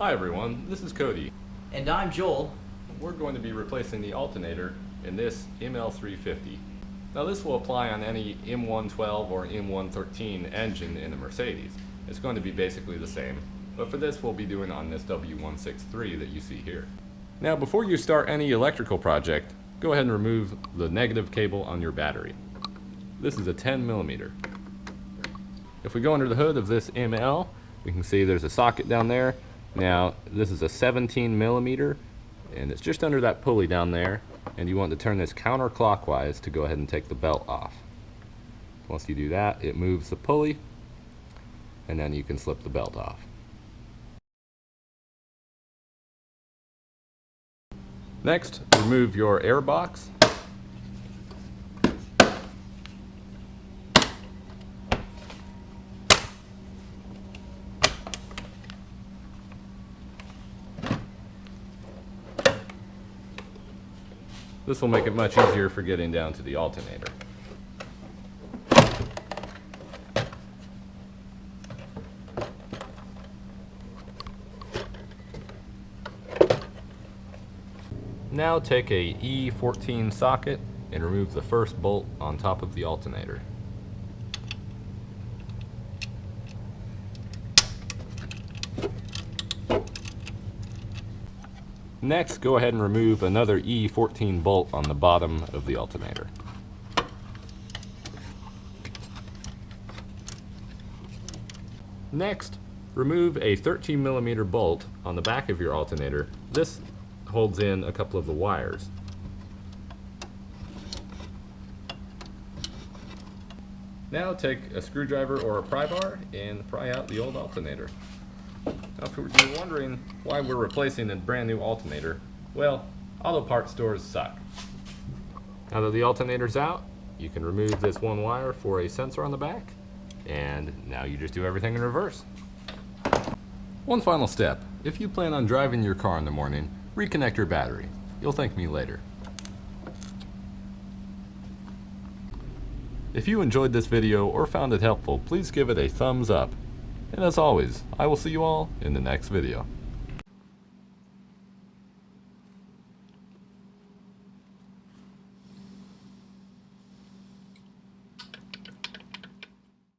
Hi everyone, this is Cody. And I'm Joel. We're going to be replacing the alternator in this ML350. Now this will apply on any M112 or M113 engine in a Mercedes. It's going to be basically the same, but for this we'll be doing on this W163 that you see here. Now before you start any electrical project, go ahead and remove the negative cable on your battery. This is a 10mm. If we go under the hood of this ML, we can see there's a socket down there. Now this is a 17mm and it's just under that pulley down there, and you want to turn this counterclockwise to go ahead and take the belt off. Once you do that, it moves the pulley and then you can slip the belt off. Next, remove your air box. This will make it much easier for getting down to the alternator. Now take a E14 socket and remove the first bolt on top of the alternator. Next, go ahead and remove another E14 bolt on the bottom of the alternator. Next, remove a 13mm bolt on the back of your alternator. This holds in a couple of the wires. Now take a screwdriver or a pry bar and pry out the old alternator. Now if you're wondering why we're replacing a brand new alternator, well, auto parts stores suck. Now that the alternator's out, you can remove this one wire for a sensor on the back, and now you just do everything in reverse. One final step: if you plan on driving your car in the morning, reconnect your battery. You'll thank me later. If you enjoyed this video or found it helpful, please give it a thumbs up. And as always, I will see you all in the next video.